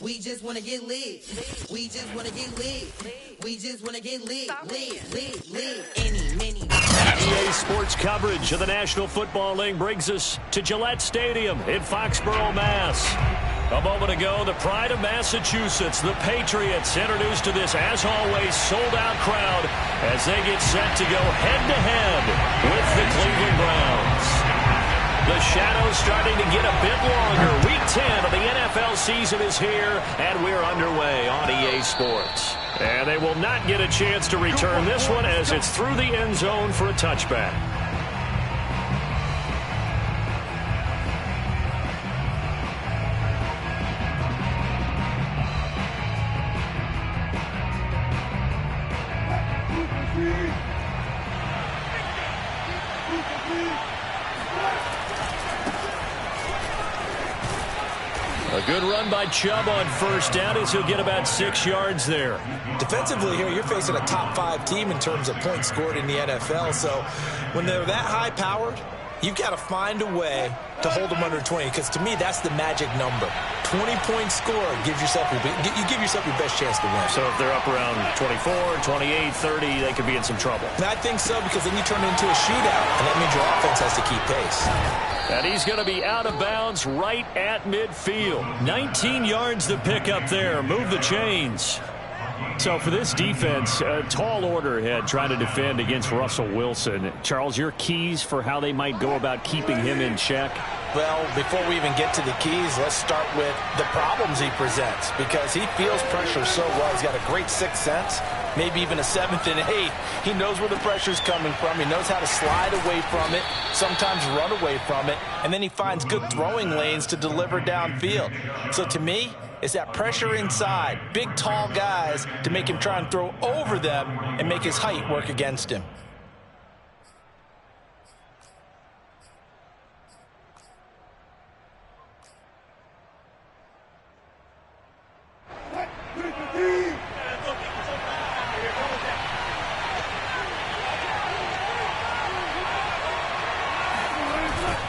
We just want to get lit. We just want to get lit. We just want to get lit. Lit. Any, many. EA Sports coverage of the National Football League brings us to Gillette Stadium in Foxborough, Mass. A moment ago, the pride of Massachusetts, the Patriots, introduced to this, as always, sold-out crowd as they get set to go head-to-head with the Cleveland Browns. The shadow's starting to get a bit longer. Week 10 of the NFL season is here, and we're underway on EA Sports. And they will not get a chance to return this one as it's through the end zone for a touchback. A good run by Chubb on first down as he'll get about 6 yards there. Defensively here, you're facing a top 5 team in terms of points scored in the NFL. So when they're that high-powered, you've got to find a way to hold them under 20, because to me, that's the magic number. 20-point score gives yourself you give yourself your best chance to win. So if they're up around 24, 28, 30, they could be in some trouble. And I think so, because then you turn it into a shootout, and that means your offense has to keep pace. And he's going to be out of bounds right at midfield. 19 yards to pick up there. Move the chains. So for this defense, a tall order ahead trying to defend against Russell Wilson. Charles, your keys for how they might go about keeping him in check? Well, before we even get to the keys, let's start with the problems he presents, because he feels pressure so well. He's got a great sixth sense, maybe even a seventh and eighth. He knows where the pressure's coming from. He knows how to slide away from it, sometimes run away from it, and then he finds good throwing lanes to deliver downfield. So to me, it's that pressure inside, big, tall guys to make him try and throw over them and make his height work against him.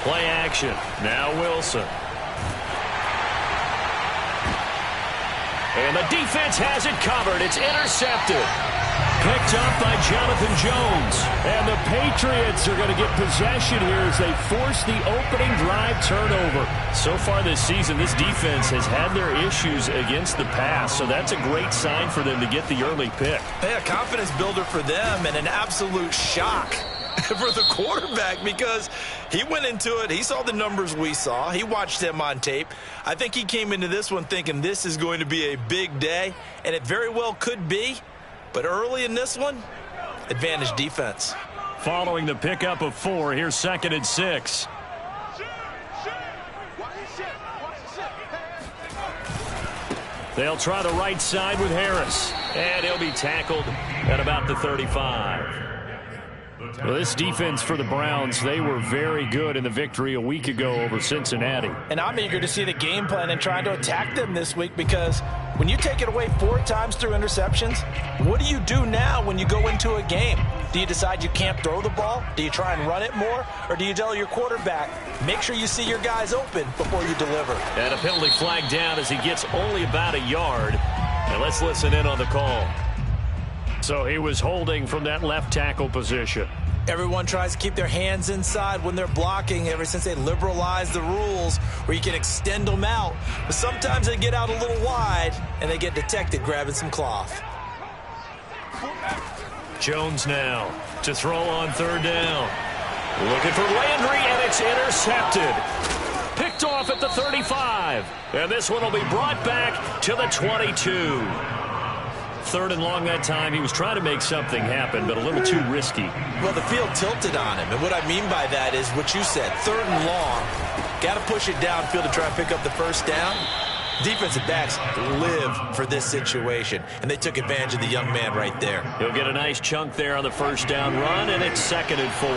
Play action. Now Wilson. And the defense has it covered. It's intercepted. Picked up by Jonathan Jones. And the Patriots are going to get possession here as they force the opening drive turnover. So far this season, this defense has had their issues against the pass, so that's a great sign for them to get the early pick. Yeah, confidence builder for them, and an absolute shock for the quarterback, because he went into it, he saw the numbers we saw, he watched them on tape. I think he came into this one thinking this is going to be a big day, and it very well could be, but early in this one, advantage defense. Following the pickup of 4, here's 2nd and 6. They'll try the right side with Harris, and he'll be tackled at about the 35. Well, this defense for the Browns, they were very good in the victory a week ago over Cincinnati. And I'm eager to see the game plan and trying to attack them this week, because when you take it away 4 times through interceptions, what do you do now when you go into a game? Do you decide you can't throw the ball? Do you try and run it more? Or do you tell your quarterback, make sure you see your guys open before you deliver? And a penalty flag down as he gets only about a yard. And let's listen in on the call. So he was holding from that left tackle position. Everyone tries to keep their hands inside when they're blocking ever since they liberalized the rules where you can extend them out. But sometimes they get out a little wide and they get detected grabbing some cloth. Jones now to throw on 3rd down. Looking for Landry, and it's intercepted. Picked off at the 35. And this one will be brought back to the 22. 3rd and long that time. He was trying to make something happen, but a little too risky. Well, the field tilted on him, and what I mean by that is what you said, 3rd and long. Got to push it downfield to try and pick up the first down. Defensive backs live for this situation, and they took advantage of the young man right there. He'll get a nice chunk there on the first down run, and it's 2nd and 4.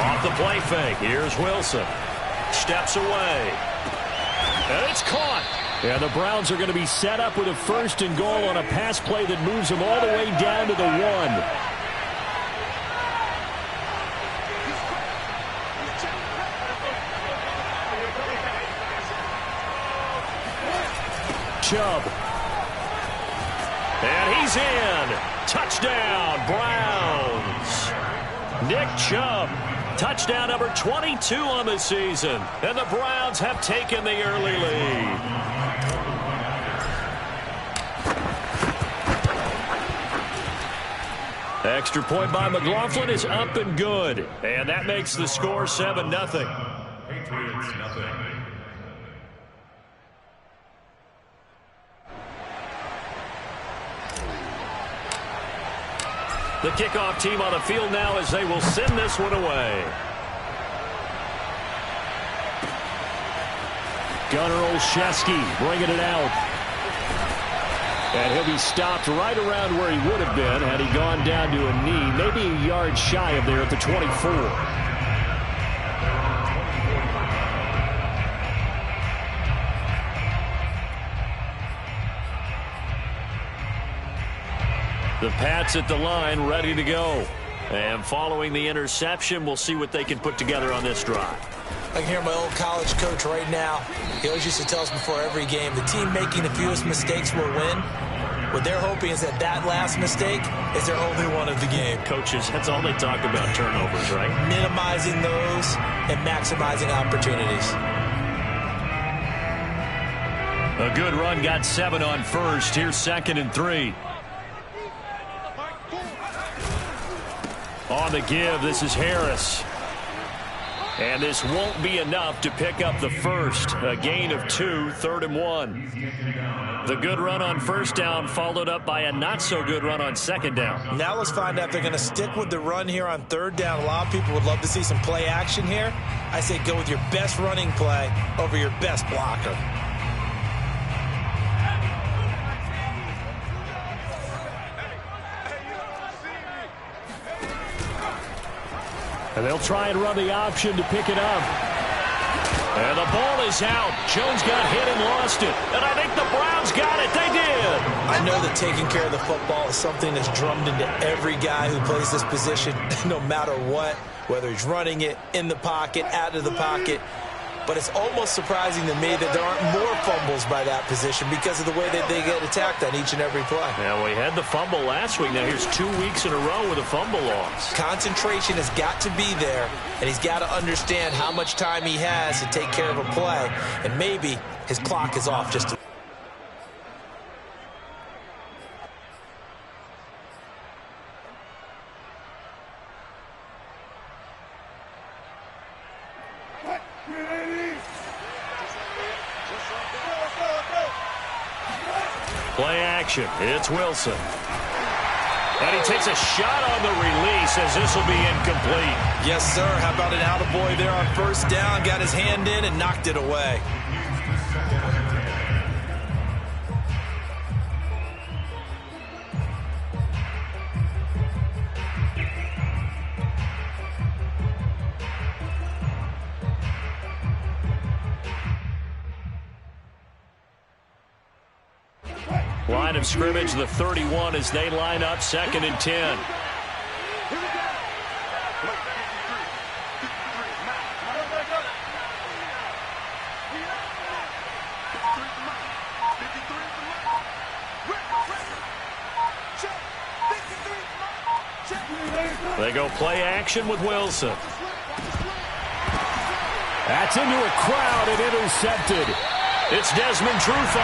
Off the play fake. Here's Wilson. Steps away. And it's caught. And the Browns are going to be set up with a 1st and goal on a pass play that moves them all the way down to the 1. Chubb. And he's in. Touchdown, Browns. Nick Chubb. Touchdown number 22 on the season. And the Browns have taken the early lead. Extra point by McLaughlin is up and good. And that makes the score 7-0. Patriots, nothing. The kickoff team on the field now as they will send this one away. Gunnar Olszewski bringing it out. And he'll be stopped right around where he would have been had he gone down to a knee, maybe a yard shy of there at the 24. The Pats at the line, ready to go. And following the interception, we'll see what they can put together on this drive. I can hear my old college coach right now. He always used to tell us before every game, the team making the fewest mistakes will win. What they're hoping is that that last mistake is their only one of the game. Coaches, that's all they talk about, turnovers, right? Minimizing those and maximizing opportunities. A good run, got 7 on first. Here's 2nd and 3. On the give, this is Harris. And this won't be enough to pick up the first. A gain of 2, 3rd and 1. The good run on first down followed up by a not-so-good run on 2nd down. Now let's find out if they're going to stick with the run here on 3rd down. A lot of people would love to see some play action here. I say go with your best running play over your best blocker. And they'll try and run the option to pick it up. And the ball is out. Jones got hit and lost it. And I think the Browns got it. They did. I know that taking care of the football is something that's drummed into every guy who plays this position, no matter what, whether he's running it, in the pocket, out of the pocket. But it's almost surprising to me that there aren't more fumbles by that position because of the way that they get attacked on each and every play. Yeah, we had the fumble last week. Now here's 2 weeks in a row with a fumble loss. Concentration has got to be there, and he's got to understand how much time he has to take care of a play. And maybe his clock is off just a play action. It's Wilson. And he takes a shot on the release as this will be incomplete. Yes, sir. How about an attaboy there on first down? Got his hand in and knocked it away. Line of scrimmage, the 31 as they line up 2nd and 10. They go play action with Wilson. That's into a crowd and intercepted. It's Desmond Trufant,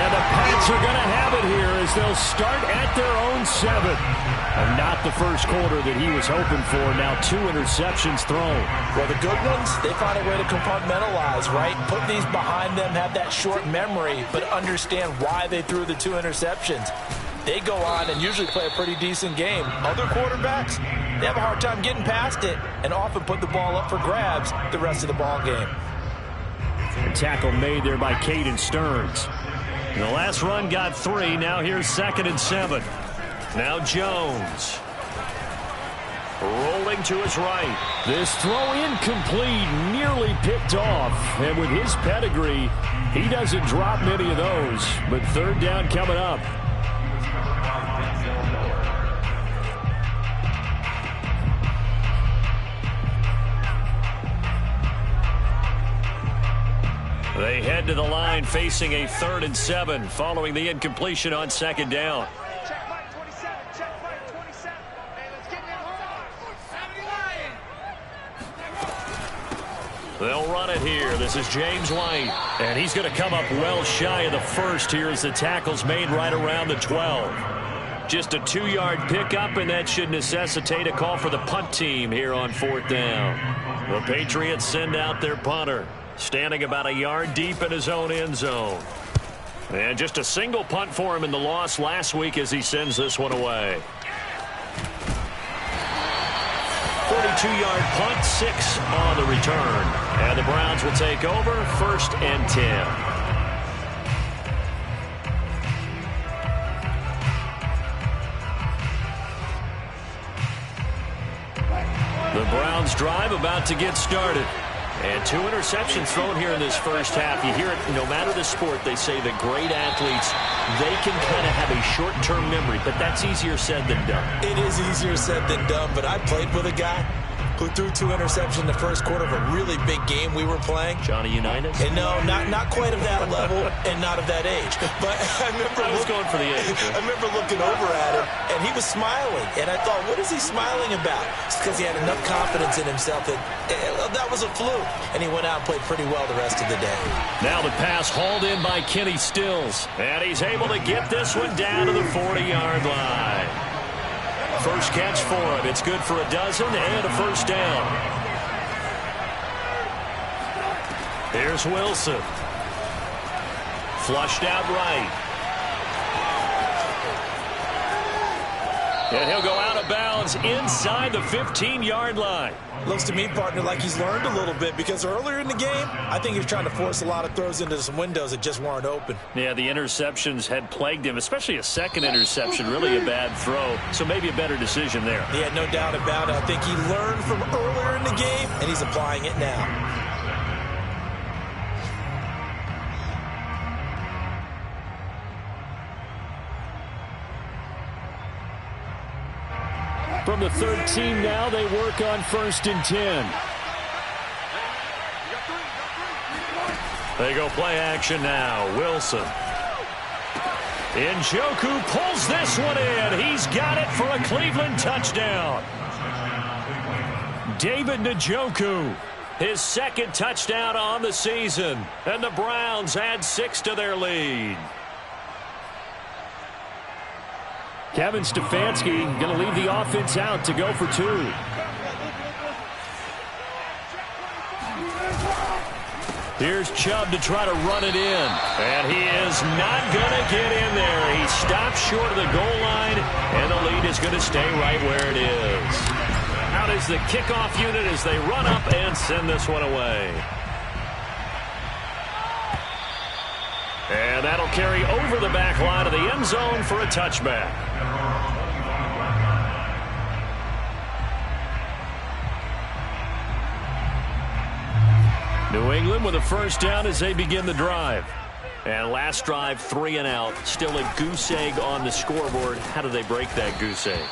and the Pats are going to have it here as they'll start at their own 7. And not the first quarter that he was hoping for. Now 2 interceptions thrown. Well, the good ones, they find a way to compartmentalize, right? Put these behind them, have that short memory, but understand why they threw the 2 interceptions. They go on and usually play a pretty decent game. Other quarterbacks, they have a hard time getting past it and often put the ball up for grabs the rest of the ball game. A tackle made there by Caden Stearns. And the last run got 3. Now here's 2nd and 7. Now Jones. Rolling to his right. This throw incomplete, nearly picked off. And with his pedigree, he doesn't drop many of those. But 3rd down coming up. They head to the line facing a 3rd and 7 following the incompletion on 2nd down. Check flight 27. Check flight 27. Hey, let's get that hard. They'll run it here. This is James White. And he's going to come up well shy of the first here as the tackle's made right around the 12. Just a 2-yard pickup, and that should necessitate a call for the punt team here on 4th down. The Patriots send out their punter, standing about a yard deep in his own end zone. And just a single punt for him in the loss last week as he sends this one away. 42-yard punt, 6 on the return. And the Browns will take over, 1st and 10. The Browns drive about to get started. And 2 interceptions thrown here in this first half. You hear it no matter the sport. They say the great athletes, they can kind of have a short-term memory, but that's easier said than done. It is easier said than done, but I played with a guy who threw 2 interceptions in the first quarter of a really big game we were playing. Johnny Unitas? And no, not quite of that level and not of that age. But I was going for the age. I remember looking over at him, and he was smiling. And I thought, what is he smiling about? It's because he had enough confidence in himself that that was a fluke. And he went out and played pretty well the rest of the day. Now the pass hauled in by Kenny Stills. And he's able to get this one down to the 40-yard line. First catch for him. It's good for a dozen and a first down. Here's Wilson. Flushed out right. And he'll go out of bounds inside the 15-yard line. Looks to me, partner, like he's learned a little bit because earlier in the game, I think he was trying to force a lot of throws into some windows that just weren't open. Yeah, the interceptions had plagued him, especially a second interception, really a bad throw. So maybe a better decision there. Yeah, no doubt about it. I think he learned from earlier in the game, and he's applying it now. From the 13 now, they work on 1st and 10. They go play action now. Wilson. Njoku pulls this one in. He's got it for a Cleveland touchdown. David Njoku, his 2nd touchdown on the season. And the Browns add 6 to their lead. Kevin Stefanski going to leave the offense out to go for 2. Here's Chubb to try to run it in. And he is not going to get in there. He stops short of the goal line, and the lead is going to stay right where it is. Out is the kickoff unit as they run up and send this one away. And that'll carry over the back line of the end zone for a touchback. New England with a first down as they begin the drive. And last drive, 3 and out. Still a goose egg on the scoreboard. How do they break that goose egg?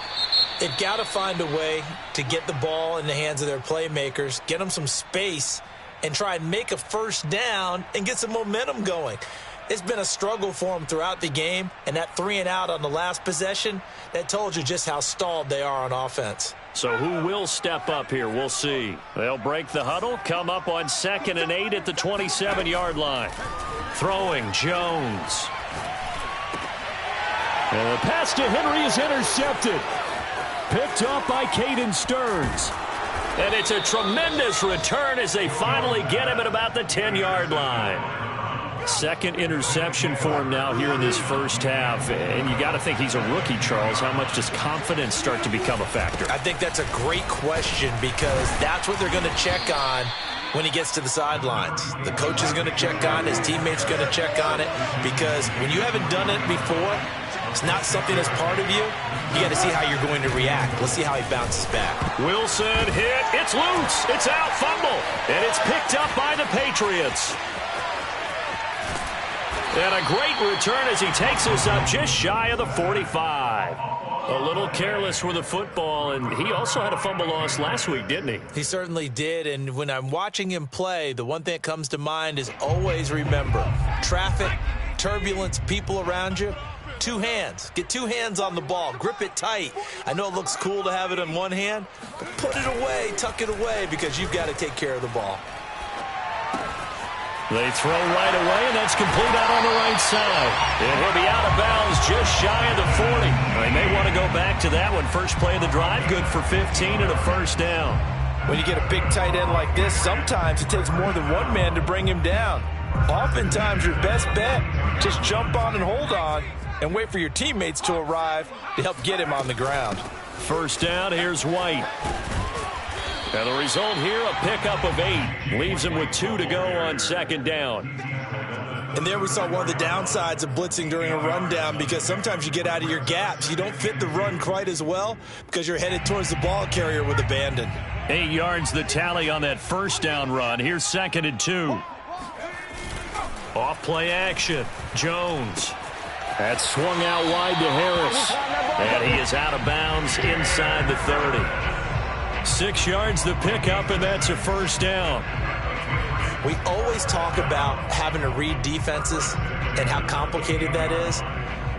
They've got to find a way to get the ball in the hands of their playmakers, get them some space, and try and make a first down and get some momentum going. It's been a struggle for them throughout the game, and that 3 and out on the last possession, that told you just how stalled they are on offense. So who will step up here? We'll see. They'll break the huddle, come up on 2nd and 8 at the 27-yard line. Throwing Jones. And the pass to Henry is intercepted. Picked up by Caden Stearns. And it's a tremendous return as they finally get him at about the 10-yard line. 2nd interception for him now here in this first half. And you got to think he's a rookie, Charles. How much does confidence start to become a factor? I think that's a great question because that's what they're going to check on when he gets to the sidelines. The coach is going to check on it. His teammates are going to check on it because when you haven't done it before, it's not something that's part of you. You got to see how you're going to react. Let's see how he bounces back. Wilson hit. It's loose. It's out. Fumble. And it's picked up by the Patriots. And a great return as he takes us up just shy of the 45. A little careless with the football, and he also had a fumble loss last week, didn't he? He certainly did, and when I'm watching him play, the one thing that comes to mind is always remember, traffic, turbulence, people around you, 2 hands. Get 2 hands on the ball. Grip it tight. I know it looks cool to have it in one hand, but put it away, tuck it away, because you've got to take care of the ball. They throw right away, and that's complete out on the right side. And he'll be out of bounds just shy of the 40. They may want to go back to that one. First play of the drive, good for 15 and a first down. When you get a big tight end like this, sometimes it takes more than one man to bring him down. Oftentimes, your best bet, just jump on and hold on and wait for your teammates to arrive to help get him on the ground. First down, here's White. And the result here, a pickup of 8. Leaves him with 2 to go on second down. And there we saw one of the downsides of blitzing during a rundown, because sometimes you get out of your gaps. You don't fit the run quite as well because you're headed towards the ball carrier with abandon. 8 yards the tally on that first down run. Here's 2nd and 2. Off play action. Jones. That's swung out wide to Harris. And he is out of bounds inside the 30. 6 yards the pickup, and that's a first down. We always talk about having to read defenses and how complicated that is.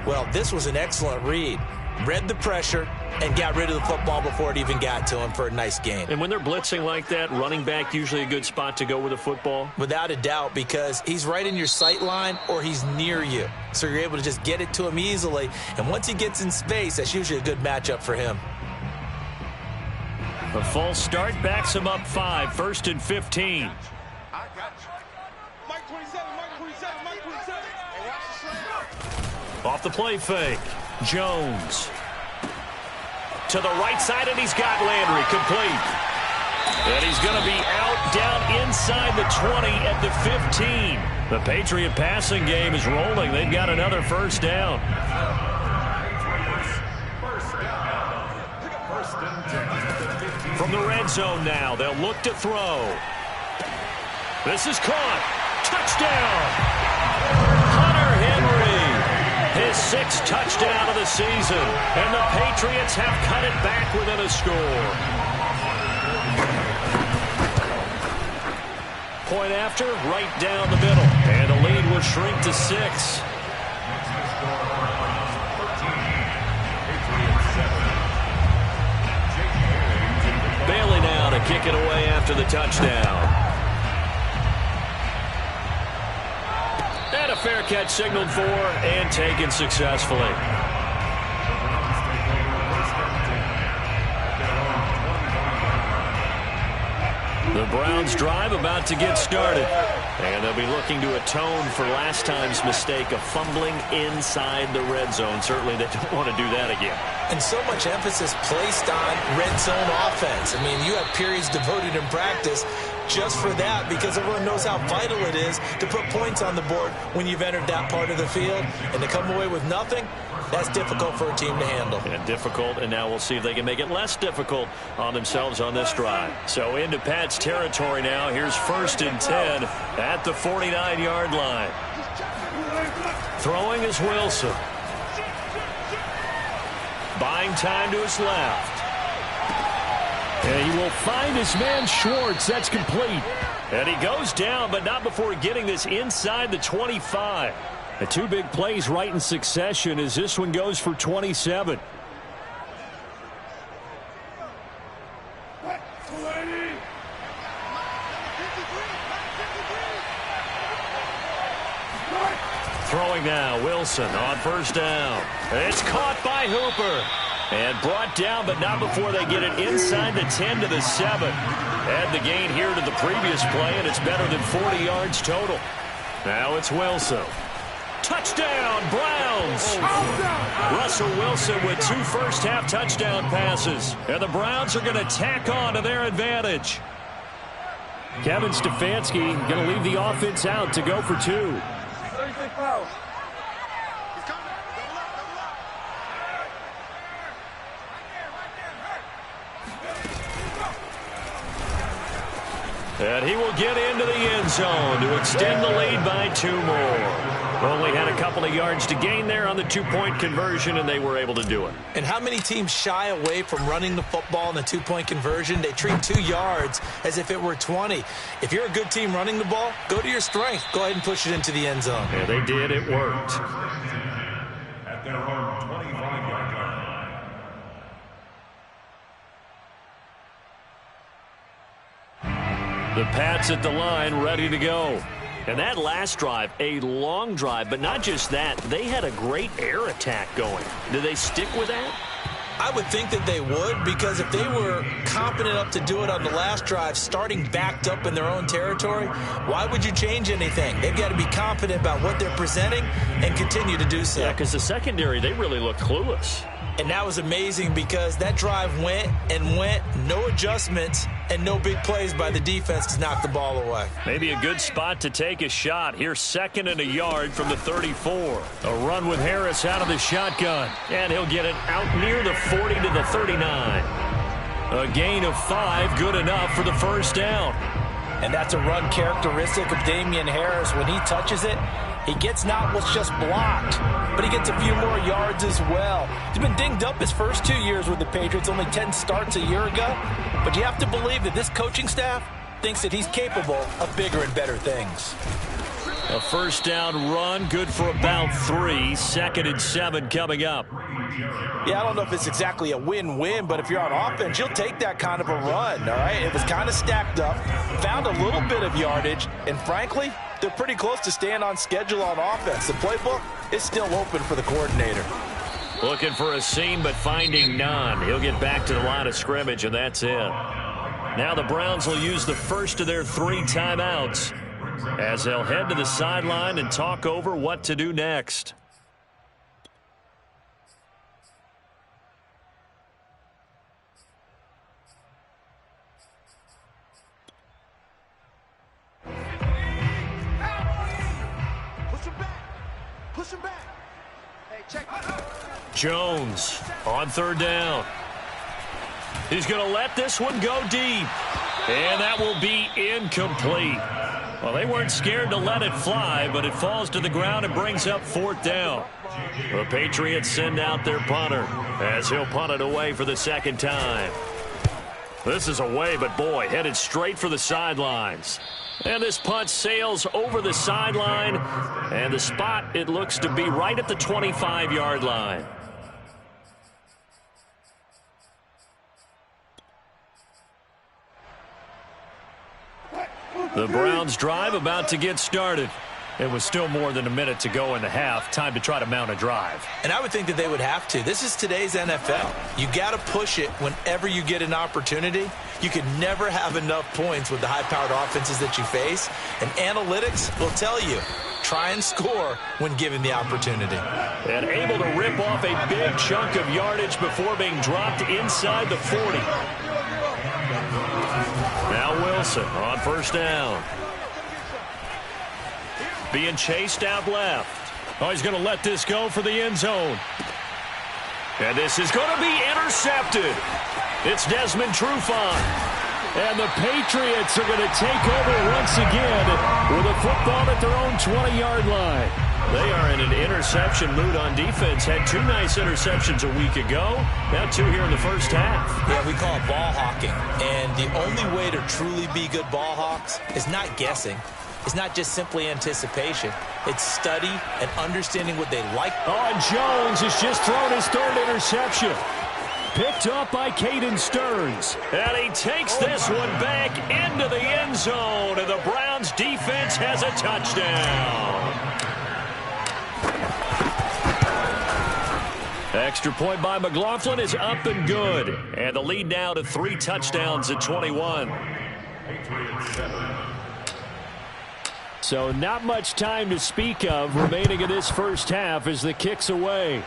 Well, this was an excellent read. Read the pressure and got rid of the football before it even got to him for a nice gain. And when they're blitzing like that, running back usually a good spot to go with the football? Without a doubt, because he's right in your sight line or he's near you. So you're able to just get it to him easily. And once he gets in space, that's usually a good matchup for him. A false start backs him up 5, 1st and 15. Off the play fake. Jones. To the right side, and he's got Landry complete. And he's going to be out down inside the 20 at the 15. The Patriot passing game is rolling. They've got another first down. From the red zone now, they'll look to throw. This is caught. Touchdown! Hunter Henry, his 6th touchdown of the season, and the Patriots have cut it back within a score. Point after, right down the middle, and the lead will shrink to 6. Bailey now to kick it away after the touchdown. And a fair catch signaled for and taken successfully. The Browns drive about to get started. And they'll be looking to atone for last time's mistake of fumbling inside the red zone. Certainly they don't want to do that again. And so much emphasis placed on red zone offense. I mean, you have periods devoted in practice just for that, because everyone knows how vital it is to put points on the board when you've entered that part of the field. And to come away with nothing, that's difficult for a team to handle. And difficult, and now we'll see if they can make it less difficult on themselves on this drive. So into Pat's territory now. Here's 1st and 10 at the 49-yard line. Throwing is Wilson. Buying time to his left. And he will find his man Schwartz. That's complete. And he goes down, but not before getting this inside the 25. The 2 big plays right in succession as this one goes for 27. Throwing now, Wilson on first down. It's caught by Hooper. And brought down, but not before they get it inside the 10 to the 7. Add the gain here to the previous play, and it's better than 40 yards total. Now it's Wilson. Touchdown, Browns! Russell Wilson with 2 first-half touchdown passes. And the Browns are going to tack on to their advantage. Kevin Stefanski going to leave the offense out to go for 2. And he will get into the end zone to extend the lead by 2 more. Only had a couple of yards to gain there on the 2-point conversion, and they were able to do it. And how many teams shy away from running the football in the 2-point conversion? They treat 2 yards as if it were 20. If you're a good team running the ball, go to your strength. Go ahead and push it into the end zone. Yeah, they did. It worked. At their own 25-yard line. The Pats at the line, ready to go. And that last drive, a long drive, but not just that. They had a great air attack going. Do they stick with that? I would think that they would, because if they were confident enough to do it on the last drive, starting backed up in their own territory, why would you change anything? They've got to be confident about what they're presenting and continue to do so. Yeah, because the secondary, they really looked clueless. And that was amazing because that drive went and went, no adjustments, and no big plays by the defense to knock the ball away. Maybe a good spot to take a shot. Here's 2nd and a yard from the 34. A run with Harris out of the shotgun. And he'll get it out near the 40 to the 39. A gain of 5, good enough for the first down. And that's a run characteristic of Damian Harris. When he touches it, he gets not what's just blocked, but he gets a few more yards as well. He's been dinged up his first 2 years with the Patriots, only 10 starts a year ago. But you have to believe that this coaching staff thinks that he's capable of bigger and better things. A first down run, good for about 3. 2nd and 7 coming up. Yeah, I don't know if it's exactly a win-win, but if you're on offense, you'll take that kind of a run, all right? It was kind of stacked up, found a little bit of yardage, and frankly, they're pretty close to staying on schedule on offense. The playbook is still open for the coordinator. Looking for a seam, but finding none. He'll get back to the line of scrimmage, and that's it. Now the Browns will use the first of their 3 timeouts as they'll head to the sideline and talk over what to do next. Jones on 3rd down. He's going to let this one go deep. And that will be incomplete. Well, they weren't scared to let it fly, but it falls to the ground and brings up 4th down. The Patriots send out their punter as he'll punt it away for the 2nd time. This is away, but boy, headed straight for the sidelines. And this punt sails over the sideline, and the spot, it looks to be right at the 25-yard line. The Browns drive about to get started. It was still more than a minute to go in the half. Time to try to mount a drive. And I would think that they would have to. This is today's NFL. You got to push it whenever you get an opportunity. You can never have enough points with the high-powered offenses that you face. And analytics will tell you, try and score when given the opportunity. And able to rip off a big chunk of yardage before being dropped inside the 40. Now Wilson on 1st down. Being chased out left. Oh, he's going to let this go for the end zone. And this is going to be intercepted. It's Desmond Trufant. And the Patriots are going to take over once again with a football at their own 20-yard line. They are in an interception mood on defense. Had 2 nice interceptions a week ago. Now 2 here in the first half. Yeah, we call it ball hawking. And the only way to truly be good ball hawks is not guessing. It's not just simply anticipation. It's study and understanding what they like. Oh, and Jones has just thrown his 3rd interception. Picked up by Caden Stearns. And he takes this one back into the end zone. And the Browns defense has a touchdown. Extra point by McLaughlin is up and good. And the lead now to 3 touchdowns at 21. So not much time to speak of remaining in this first half as the kick's away.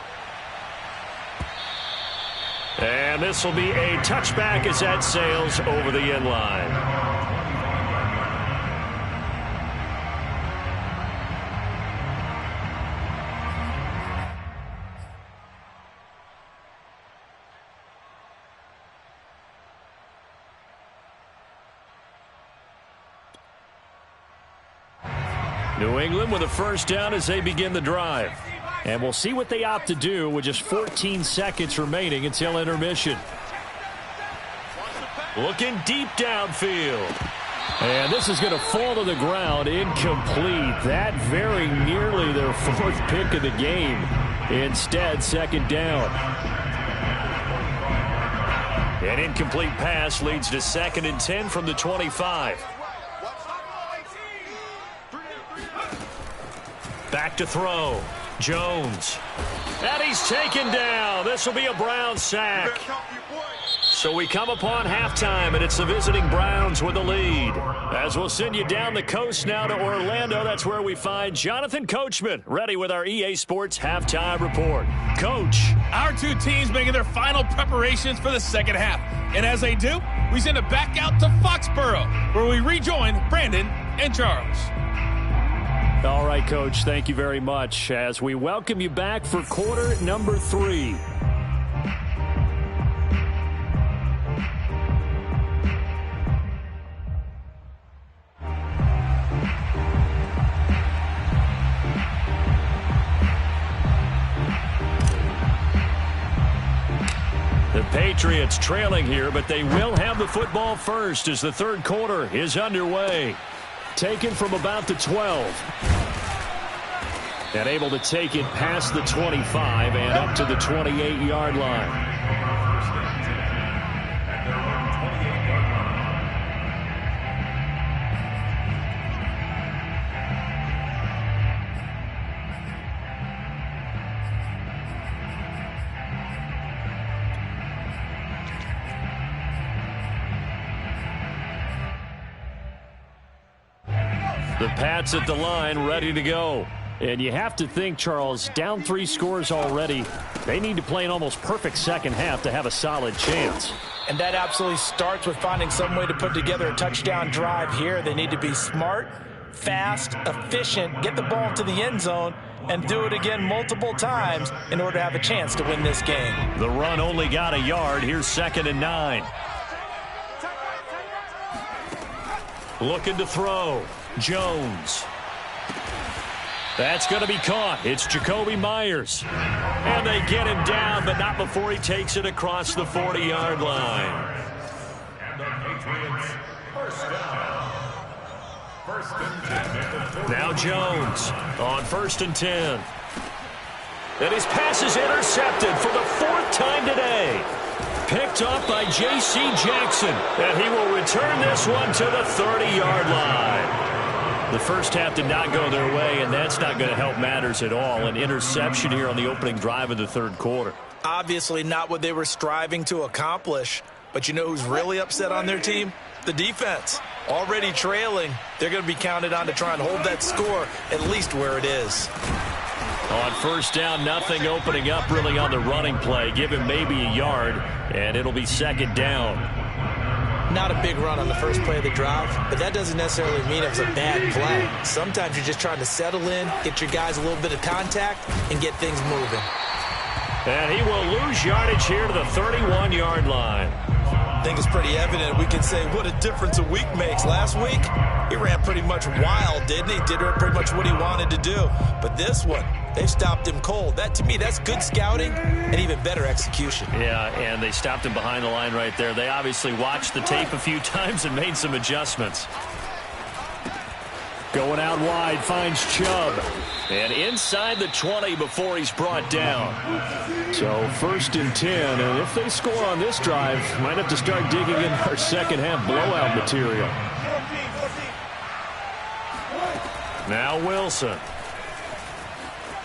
And this will be a touchback as that sails over the end line. New England with a first down as they begin the drive. And we'll see what they opt to do with just 14 seconds remaining until intermission. Looking deep downfield. And this is going to fall to the ground, incomplete. That very nearly their fourth pick of the game. Instead, second down. An incomplete pass leads to 2nd and 10 from the 25. Back to throw. Jones. And he's taken down. This will be a Browns sack. So we come upon halftime, and it's the visiting Browns with the lead. As we'll send you down the coast now to Orlando, that's where we find Jonathan Coachman, ready with our EA Sports Halftime Report. Coach. Our two teams making their final preparations for the second half. And as they do, we send it back out to Foxborough, where we rejoin Brandon and Charles. All right, Coach, thank you very much as we welcome you back for quarter number 3. The Patriots trailing here, but they will have the football first as the third quarter is underway. Taken from about the 12. And able to take it past the 25 and up to the 28-yard line. The Pats at the line, ready to go. And you have to think, Charles, down 3 scores already. They need to play an almost perfect second half to have a solid chance. And that absolutely starts with finding some way to put together a touchdown drive here. They need to be smart, fast, efficient, get the ball to the end zone, and do it again multiple times in order to have a chance to win this game. The run only got a yard. Here's 2nd and 9. Looking to throw. Jones. That's going to be caught. It's Jacoby Myers. And they get him down, but not before he takes it across the 40-yard line. And the Patriots first down. 1st and 10. Now Jones on 1st and 10. And his pass is intercepted for the 4th time today. Picked off by J.C. Jackson. And he will return this one to the 30-yard line. The first half did not go their way, and that's not going to help matters at all. An interception here on the opening drive of the third quarter. Obviously not what they were striving to accomplish. But you know who's really upset on their team? The defense. Already trailing. They're going to be counted on to try and hold that score at least where it is. On first down, nothing opening up really on the running play. Give him maybe a yard, and it'll be 2nd down. Not a big run on the first play of the drive, but that doesn't necessarily mean it was a bad play. Sometimes you're just trying to settle in, get your guys a little bit of contact, and get things moving. And he will lose yardage here to the 31-yard line. I think it's pretty evident. We can say what a difference a week makes. Last week, he ran pretty much wild, didn't he? Did pretty much what he wanted to do. But this one, they've stopped him cold. That, to me, that's good scouting and even better execution. Yeah, and they stopped him behind the line right there. They obviously watched the tape a few times and made some adjustments. Going out wide, finds Chubb. And inside the 20 before he's brought down. So 1st and 10, and if they score on this drive, might have to start digging in our second half blowout material. Now Wilson.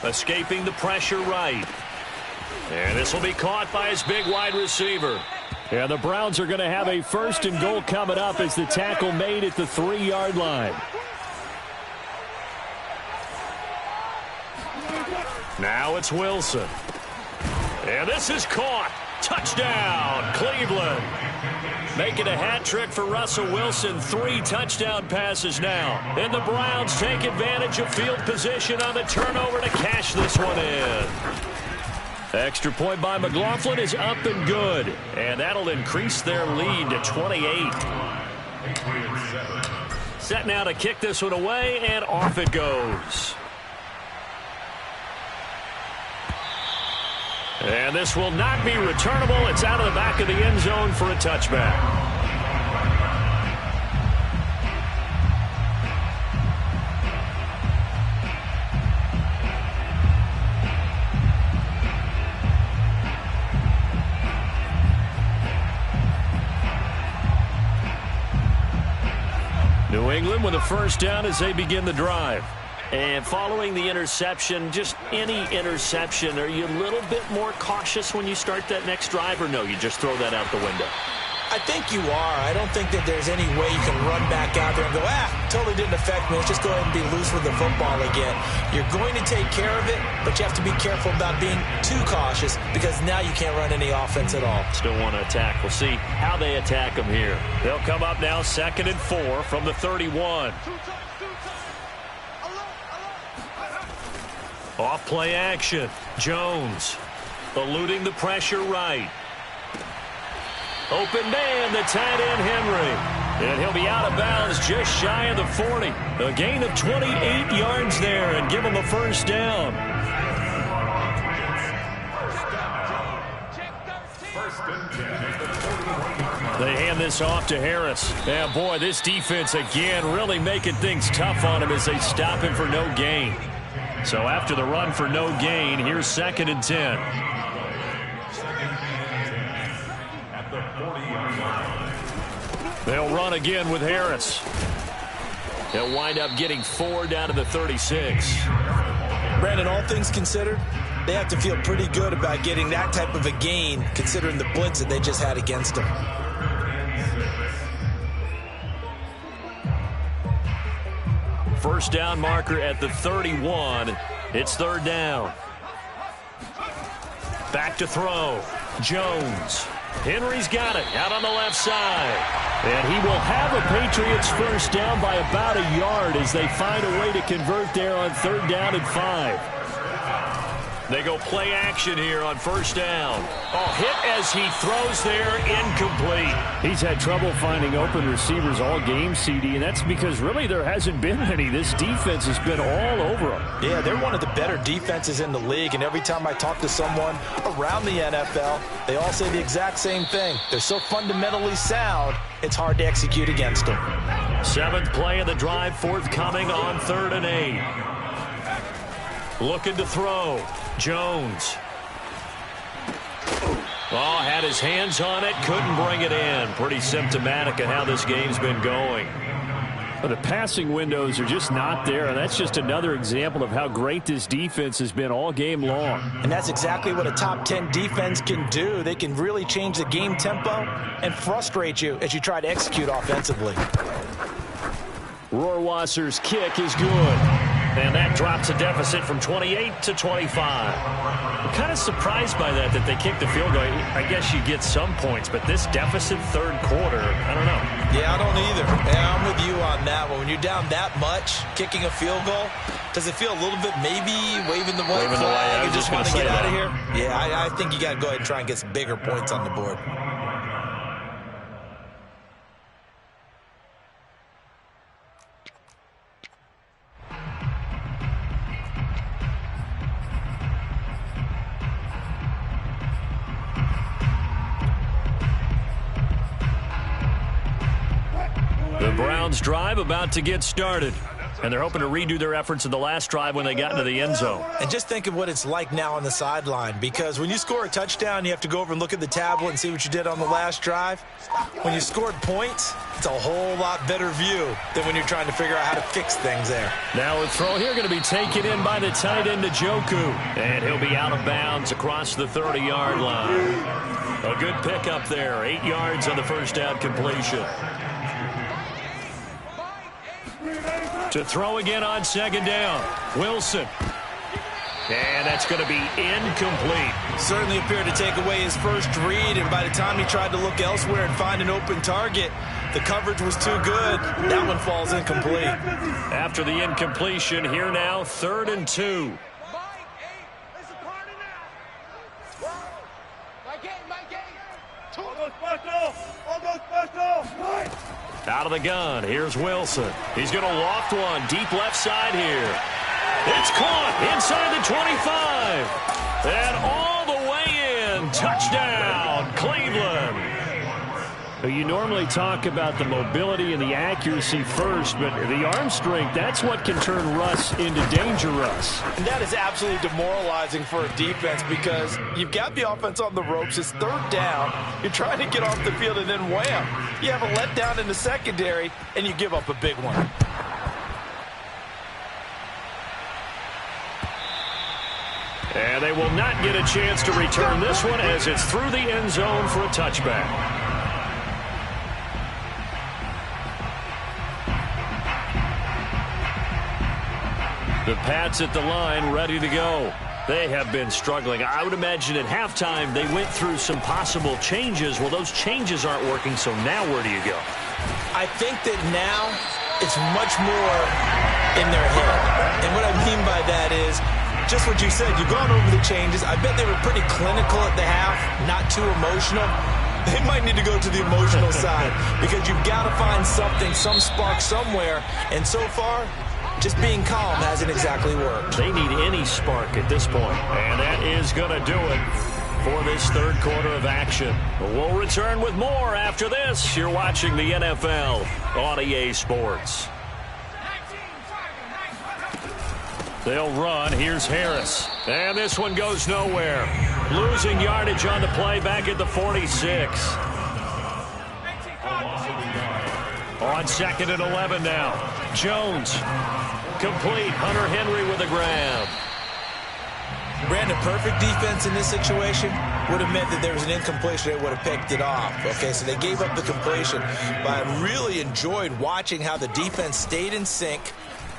Escaping the pressure right. And this will be caught by his big wide receiver. And the Browns are going to have a 1st and goal coming up as the tackle made at the 3-yard line. Now it's Wilson. And this is caught. Touchdown, Cleveland. Making a hat trick for Russell Wilson. 3 touchdown passes now. And the Browns take advantage of field position on the turnover to cash this one in. Extra point by McLaughlin is up and good. And that'll increase their lead to 28. Set now to kick this one away, and off it goes. And this will not be returnable. It's out of the back of the end zone for a touchback. New England with a first down as they begin the drive. And following the interception, just any interception, are you a little bit more cautious when you start that next drive, or no, you just throw that out the window? I think you are. I don't think that there's any way you can run back out there and go, totally didn't affect me. Let's just go ahead and be loose with the football again. You're going to take care of it, but you have to be careful about being too cautious because now you can't run any offense at all. Still want to attack. We'll see how they attack them here. They'll come up now 2nd and 4 from the 31. Off play action. Jones eluding the pressure right. Open man, the tight end Henry. And he'll be out of bounds just shy of the 40. A gain of 28 yards there and give him a first down. They hand this off to Harris. Yeah, boy, this defense again really making things tough on him as they stop him for no gain. So after the run for no gain, here's 2nd and 10. They'll run again with Harris. They'll wind up getting 4 down to the 36. Brandon, all things considered, they have to feel pretty good about getting that type of a gain considering the blitz that they just had against them. First down marker at the 31. It's 3rd down. Back to throw. Jones. Henry's got it out on the left side. And he will have a Patriots first down by about a yard as they find a way to convert there on 3rd down and 5. They go play action here on first down. Oh, hit as he throws there, incomplete. He's had trouble finding open receivers all game, CD, and that's because really there hasn't been any. This defense has been all over them. Yeah, they're one of the better defenses in the league, and every time I talk to someone around the NFL, they all say the exact same thing. They're so fundamentally sound, it's hard to execute against them. 7th play of the drive forthcoming on 3rd and 8. Looking to throw. Jones. Oh, had his hands on it, couldn't bring it in. Pretty symptomatic of how this game's been going. Well, the passing windows are just not there, and that's just another example of how great this defense has been all game long. And that's exactly what a top 10 defense can do. They can really change the game tempo and frustrate you as you try to execute offensively. Rohrwasser's kick is good. And that drops a deficit from 28 to 25. I'm kind of surprised by that they kicked the field goal. I guess you get some points, but this deficit 3rd quarter, I don't know. Yeah, I don't either. Yeah, I'm with you on that one. When you're down that much, kicking a field goal, does it feel a little bit maybe waving the white flag and just want to get out of here? Yeah, I think you got to go ahead and try and get some bigger points on the board. The Browns drive about to get started. And they're hoping to redo their efforts in the last drive when they got into the end zone. And just think of what it's like now on the sideline, because when you score a touchdown, you have to go over and look at the tablet and see what you did on the last drive. When you scored points, it's a whole lot better view than when you're trying to figure out how to fix things there. Now a throw here going to be taken in by the tight end Njoku. And he'll be out of bounds across the 30-yard line. A good pickup there. 8 yards on the first down completion. To throw again on 2nd down. Wilson. And that's going to be incomplete. Certainly appeared to take away his first read, and by the time he tried to look elsewhere and find an open target, the coverage was too good. That one falls incomplete. After the incompletion, here now, 3rd and 2. My game. Almost special. Out of the gun, here's Wilson. He's going to loft one deep left side here. It's caught inside the 25. And all the way in. Touchdown, Cleveland. You normally talk about the mobility and the accuracy first, but the arm strength, that's what can turn Russ into danger Russ. And that is absolutely demoralizing for a defense because you've got the offense on the ropes. It's third down. You're trying to get off the field, and then wham, you have a letdown in the secondary, and you give up a big one. And they will not get a chance to return this one as it's through the end zone for a touchback. The Pats at the line, ready to go. They have been struggling. I would imagine at halftime they went through some possible changes. Well, those changes aren't working, so now where do you go? I think that now it's much more in their head. And what I mean by that is just what you said. You've gone over the changes. I bet they were pretty clinical at the half, not too emotional. They might need to go to the emotional side because you've got to find something, some spark somewhere. And so far, just being calm hasn't exactly worked. They need any spark at this point. And that is going to do it for this third quarter of action. We'll return with more after this. You're watching the NFL on EA Sports. They'll run. Here's Harris. And this one goes nowhere. Losing yardage on the play back at the 46. On 2nd and 11 now. Jones. Complete. Hunter Henry with a grab. Brandon, perfect defense in this situation would have meant that there was an incompletion. They would have picked it off. Okay, so they gave up the completion. But I really enjoyed watching how the defense stayed in sync,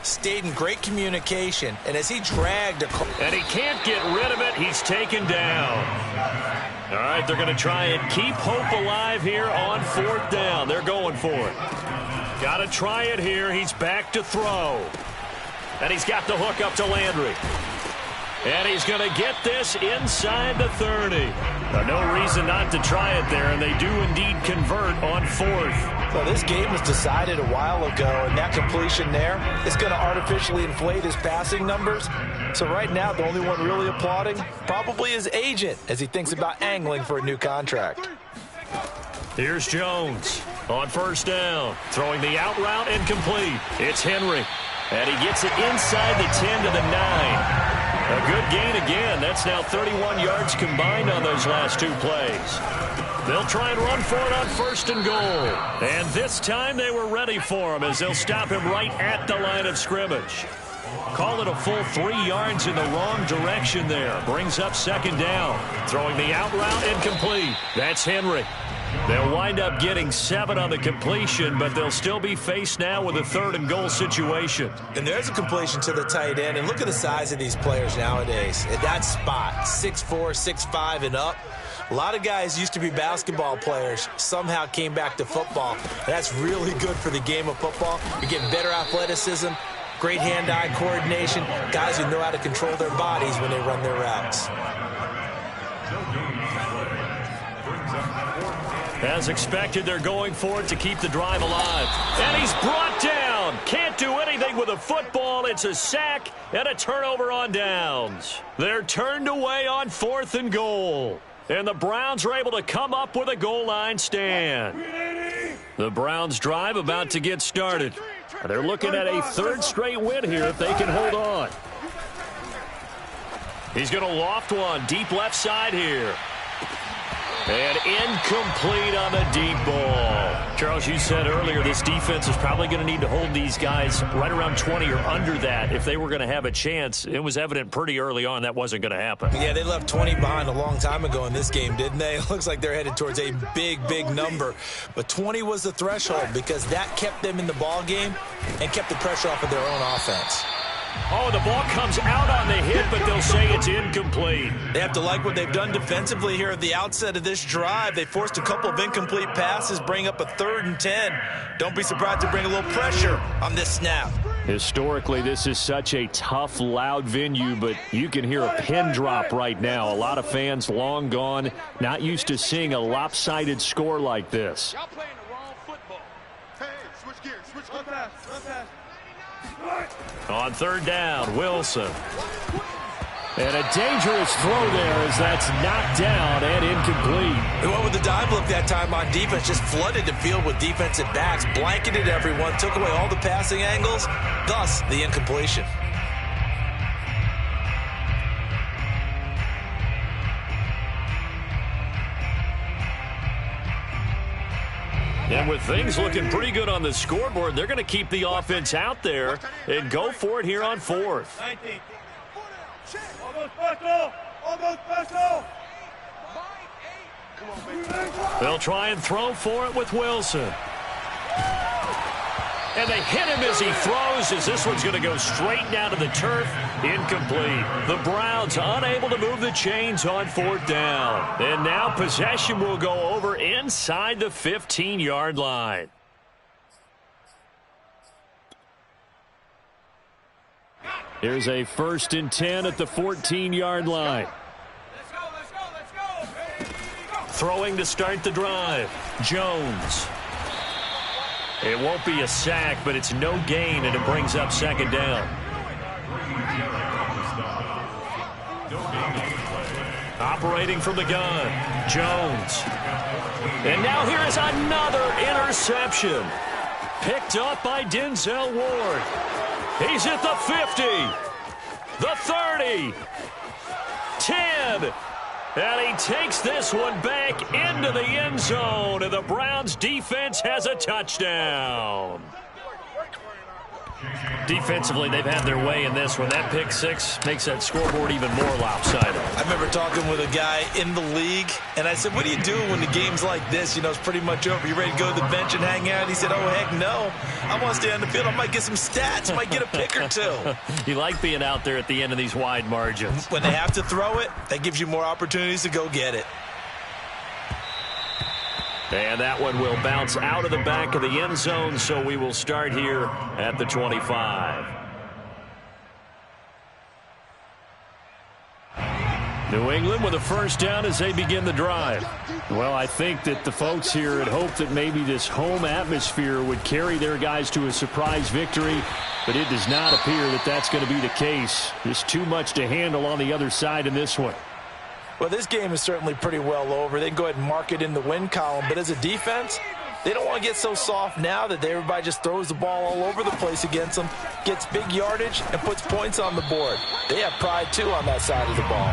stayed in great communication, and as he dragged across. And he can't get rid of it. He's taken down. All right, they're going to try and keep hope alive here on 4th down. They're going for it. Got to try it here. He's back to throw. And he's got the hook up to Landry. And he's going to get this inside the 30. No reason not to try it there, and they do indeed convert on 4th. Well, this game was decided a while ago, and that completion there is going to artificially inflate his passing numbers. So right now, the only one really applauding probably his agent as he thinks about angling for a new contract. Here's Jones on 1st down, throwing the out route incomplete. It's Henry, and he gets it inside the 10 to the 9. A good gain again. That's now 31 yards combined on those last 2 plays. They'll try and run for it on 1st and goal. And this time they were ready for him as they'll stop him right at the line of scrimmage. Call it a full 3 yards in the wrong direction there. Brings up 2nd down. Throwing the out route incomplete. That's Henry. They'll wind up getting 7 on the completion, but they'll still be faced now with a 3rd and goal situation. And there's a completion to the tight end. And look at the size of these players nowadays. At that spot, 6'4", 6'5", and up. A lot of guys used to be basketball players, somehow came back to football. That's really good for the game of football. You're getting better athleticism, great hand-eye coordination, guys who know how to control their bodies when they run their routes. As expected, they're going for it to keep the drive alive. And he's brought down. Can't do anything with a football. It's a sack and a turnover on downs. They're turned away on 4th and goal. And the Browns are able to come up with a goal line stand. The Browns drive about to get started. They're looking at a 3rd straight win here if they can hold on. He's going to loft one deep left side here. And incomplete on the deep ball. Charles, you said earlier this defense is probably going to need to hold these guys right around 20 or under that if they were going to have a chance. It was evident pretty early on that wasn't going to happen. Yeah, they left 20 behind a long time ago in this game, didn't they? It looks like they're headed towards a big, big number. But 20 was the threshold because that kept them in the ball game and kept the pressure off of their own offense. Oh, the ball comes out on the hit, but they'll say it's incomplete. They have to like what they've done defensively here at the outset of this drive. They forced a couple of incomplete passes, bring up a 3rd and 10. Don't be surprised to bring a little pressure on this snap. Historically, this is such a tough, loud venue, but you can hear a pin drop right now. A lot of fans long gone, not used to seeing a lopsided score like this. Y'all playing the wrong football. On third down, Wilson. And a dangerous throw there as that's knocked down and incomplete. He went with the dive look that time on defense, just flooded the field with defensive backs, blanketed everyone, took away all the passing angles, thus the incompletion. And with things looking pretty good on the scoreboard, they're going to keep the offense out there and go for it here on fourth. They'll try and throw for it with Wilson. And they hit him as he throws, as this one's going to go straight down to the turf. Incomplete. The Browns unable to move the chains on fourth down. And now possession will go over inside the 15-yard line. Here's a 1st and 10 at the 14-yard line. Throwing to start the drive. Jones. It won't be a sack, but it's no gain, and it brings up second down. Operating from the gun, Jones. And now here is another interception. Picked up by Denzel Ward. He's at the 50, the 30, 10. And he takes this one back into the end zone, and the Browns defense has a touchdown. Defensively, they've had their way in this one. That pick six makes that scoreboard even more lopsided. I remember talking with a guy in the league, and I said, what do you do when the game's like this? You know, it's pretty much over. You ready to go to the bench and hang out? He said, oh, heck no. I want to stay on the field. I might get some stats. I might get a pick or two. You like being out there at the end of these wide margins. When they have to throw it, that gives you more opportunities to go get it. And that one will bounce out of the back of the end zone, so we will start here at the 25. New England with a first down as they begin the drive. Well, I think that the folks here had hoped that maybe this home atmosphere would carry their guys to a surprise victory, but it does not appear that that's going to be the case. There's too much to handle on the other side in this one. Well, this game is certainly pretty well over. They can go ahead and mark it in the win column. But as a defense, they don't want to get so soft now that everybody just throws the ball all over the place against them, gets big yardage, and puts points on the board. They have pride, too, on that side of the ball.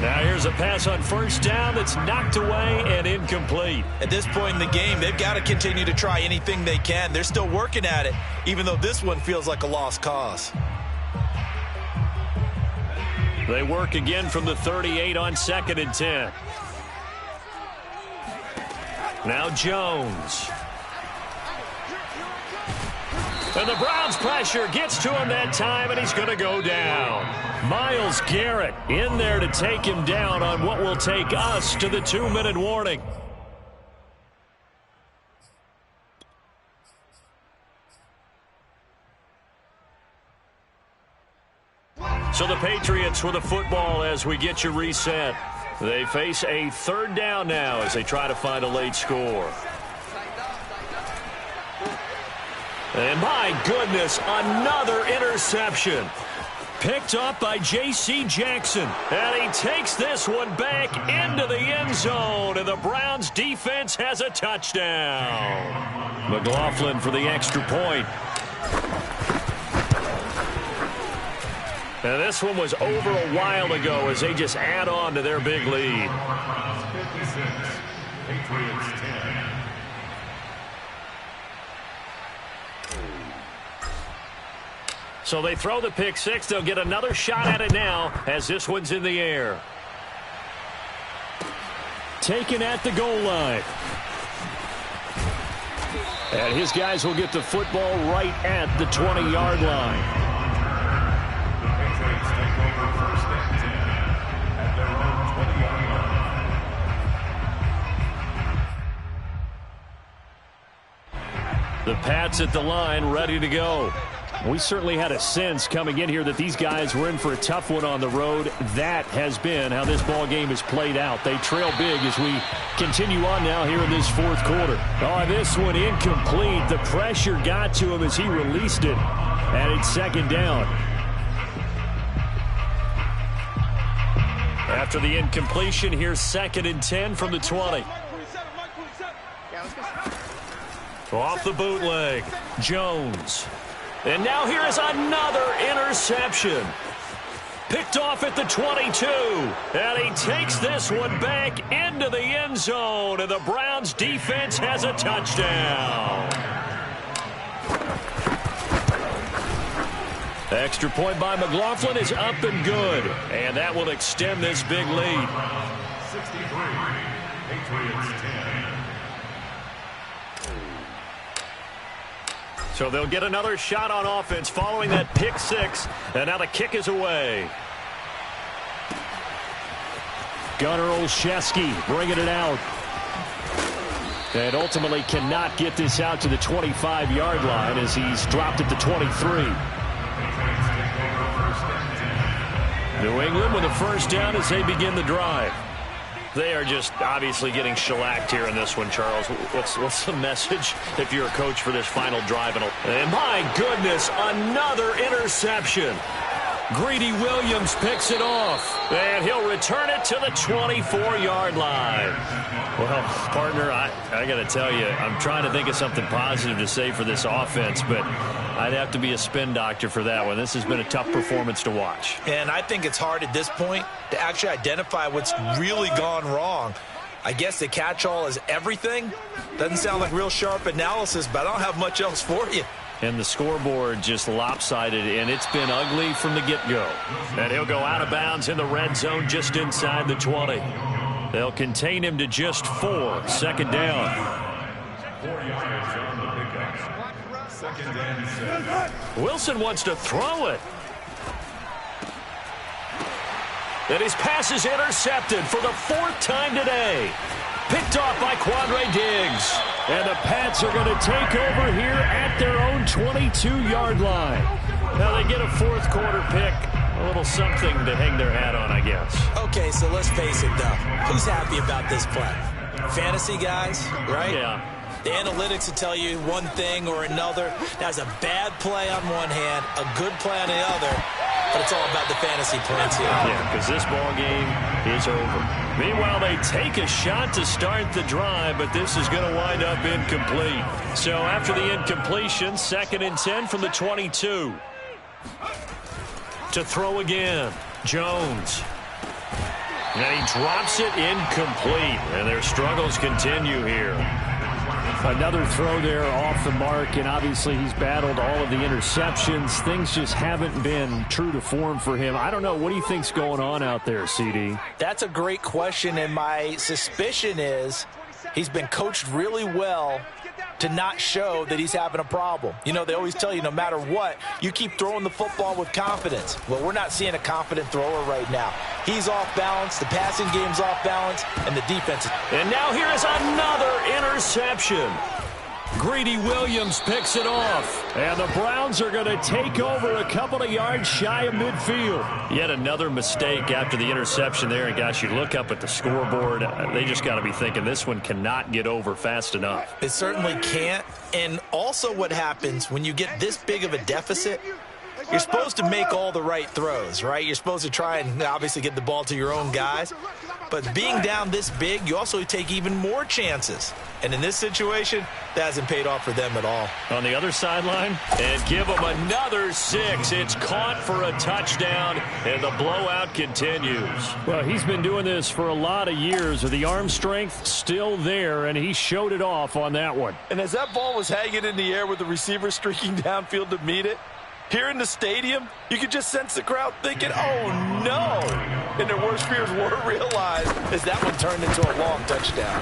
Now here's a pass on first down that's knocked away and incomplete. At this point in the game, they've got to continue to try anything they can. They're still working at it, even though this one feels like a lost cause. They work again from the 38 on 2nd and 10. Now Jones. And the Browns pressure gets to him that time, and he's going to go down. Myles Garrett in there to take him down on what will take us to the 2-minute warning. So the Patriots with the football as we get you reset. They face a third down now as they try to find a late score. And my goodness, another interception. Picked up by J.C. Jackson. And he takes this one back into the end zone. And the Browns defense has a touchdown. McLaughlin for the extra point. And this one was over a while ago as they just add on to their big lead. 56, Patriots 10. So they throw the pick six. They'll get another shot at it now as this one's in the air. Taken at the goal line. And his guys will get the football right at the 20-yard line. Patriots take over first and 10 at their own 20-yard line. The Pats at the line, ready to go. We certainly had a sense coming in here that these guys were in for a tough one on the road. That has been how this ball game has played out. They trail big as we continue on now here in this fourth quarter. Oh, this one incomplete. The pressure got to him as he released it, and it's second down. After the incompletion, here's 2nd and 10 from the 20. Off the bootleg, Jones. And now here is another interception. Picked off at the 22. And he takes this one back into the end zone. And the Browns defense has a touchdown. Extra point by McLaughlin is up and good. And that will extend this big lead. 63, Patriots 10. So they'll get another shot on offense following that pick six. And now the kick is away. Gunnar Olszewski bringing it out. And ultimately cannot get this out to the 25-yard line as he's dropped at the 23. New England with a first down as they begin the drive. They are just obviously getting shellacked here in this one, Charles. What's the message if you're a coach for this final drive? And my goodness, another interception. Greedy Williams picks it off, and he'll return it to the 24-yard line. Well, partner, I got to tell you, I'm trying to think of something positive to say for this offense, but I'd have to be a spin doctor for that one. This has been a tough performance to watch. And I think it's hard at this point to actually identify what's really gone wrong. I guess the catch-all is everything. Doesn't sound like real sharp analysis, but I don't have much else for you. And the scoreboard just lopsided, and it's been ugly from the get-go. And he'll go out of bounds in the red zone just inside the 20. They'll contain him to just 4. Second down. 4 yards on the pickup. 2nd and 7. Wilson wants to throw it. And his pass is intercepted for the 4th time today. Picked off by Quandre Diggs. And the Pats are going to take over here at their own 22-yard line. Now they get a fourth quarter pick. A little something to hang their hat on, I guess. Okay, so let's face it, though. Who's happy about this play? Fantasy guys, right? Yeah. The analytics will tell you one thing or another. That's a bad play on one hand, a good play on the other. But it's all about the fantasy points here. Yeah, because this ball game is over. Meanwhile, they take a shot to start the drive, but this is going to wind up incomplete. So after the incompletion, 2nd and 10 from the 22. To throw again, Jones. And he drops it incomplete. And their struggles continue here. Another throw there off the mark, and obviously he's battled all of the interceptions. Things just haven't been true to form for him. I don't know. What do you think's going on out there, CD? That's a great question, and my suspicion is he's been coached really well to not show that he's having a problem. You know, they always tell you no matter what, you keep throwing the football with confidence. Well, we're not seeing a confident thrower right now. He's off balance, the passing game's off balance, and the defense is... And now here is another interception. Greedy Williams picks it off. And the Browns are going to take over a couple of yards shy of midfield. Yet another mistake after the interception there. And gosh, you look up at the scoreboard, they just got to be thinking this one cannot get over fast enough. It certainly can't. And also what happens when you get this big of a deficit, you're supposed to make all the right throws, right? You're supposed to try and obviously get the ball to your own guys. But being down this big, you also take even more chances. And in this situation, that hasn't paid off for them at all. On the other sideline, and give them another 6. It's caught for a touchdown, and the blowout continues. Well, he's been doing this for a lot of years. The arm strength still there, and he showed it off on that one. And as that ball was hanging in the air with the receiver streaking downfield to meet it, here in the stadium, you could just sense the crowd thinking, oh, no. And their worst fears were realized as that one turned into a long touchdown.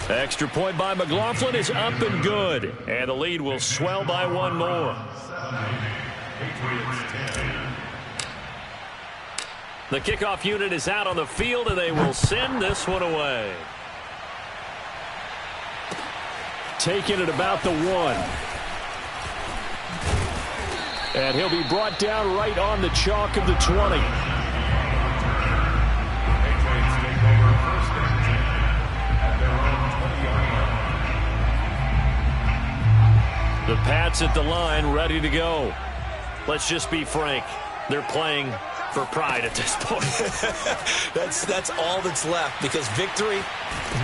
Extra point by McLaughlin is up and good. And the lead will swell by one more. The kickoff unit is out on the field, and they will send this one away. Taking it about the 1. And he'll be brought down right on the chalk of the 20. Patriots take over first and 10 at their own 20-yard line. The Pats at the line, ready to go. Let's just be frank. They're playing for pride at this point. That's all that's left, because victory,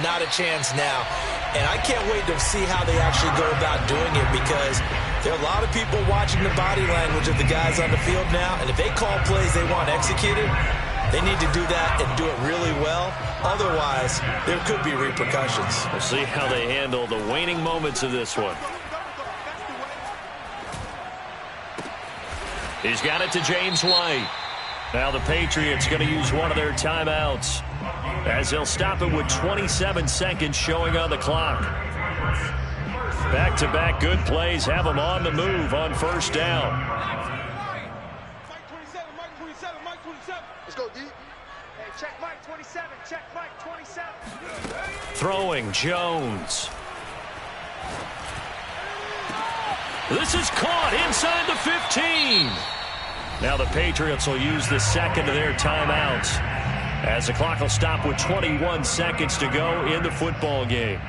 not a chance now. And I can't wait to see how they actually go about doing it, because there are a lot of people watching the body language of the guys on the field now, and if they call plays they want executed, they need to do that and do it really well. Otherwise, there could be repercussions. We'll see how they handle the waning moments of this one. He's got it to James White. Now the Patriots going to use one of their timeouts, as they'll stop it with 27 seconds showing on the clock. Back-to-back good plays have them on the move on first down. Mike 27, Mike 27, Mike 27. Let's go, D. Hey, check Mike 27, check Mike 27. Throwing Jones. This is caught inside the 15. Now the Patriots will use the second of their timeouts, as the clock will stop with 21 seconds to go in the football game.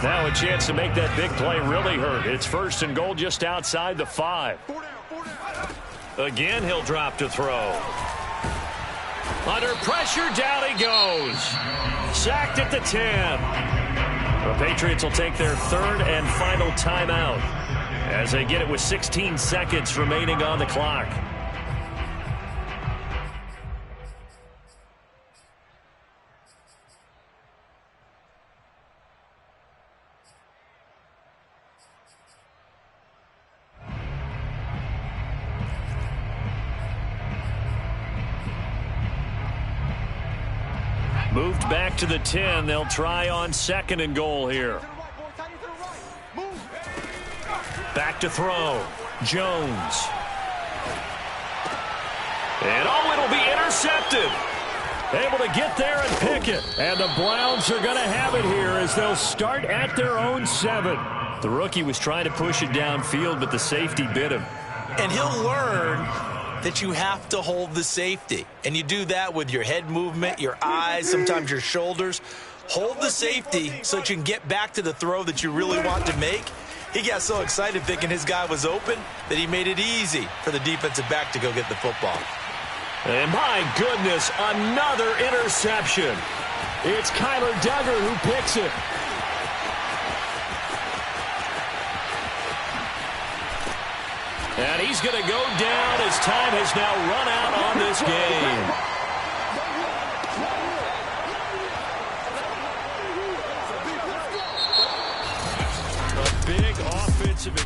Now a chance to make that big play really hurt. It's first and goal just outside the 5. Again, he'll drop to throw. Under pressure, down he goes. Sacked at the 10. The Patriots will take their third and final timeout, as they get it with 16 seconds remaining on the clock. Moved back to the 10. They'll try on second and goal here. Back to throw. Jones. And it'll be intercepted. Able to get there and pick it. And the Browns are going to have it here, as they'll start at their own 7. The rookie was trying to push it downfield, but the safety bit him. And he'll learn that you have to hold the safety. And you do that with your head movement, your eyes, sometimes your shoulders. Hold the safety so that you can get back to the throw that you really want to make. He got so excited thinking his guy was open that he made it easy for the defensive back to go get the football. And my goodness, another interception. It's Kyler Duggar who picks it. And he's going to go down as time has now run out on this game. A big offensive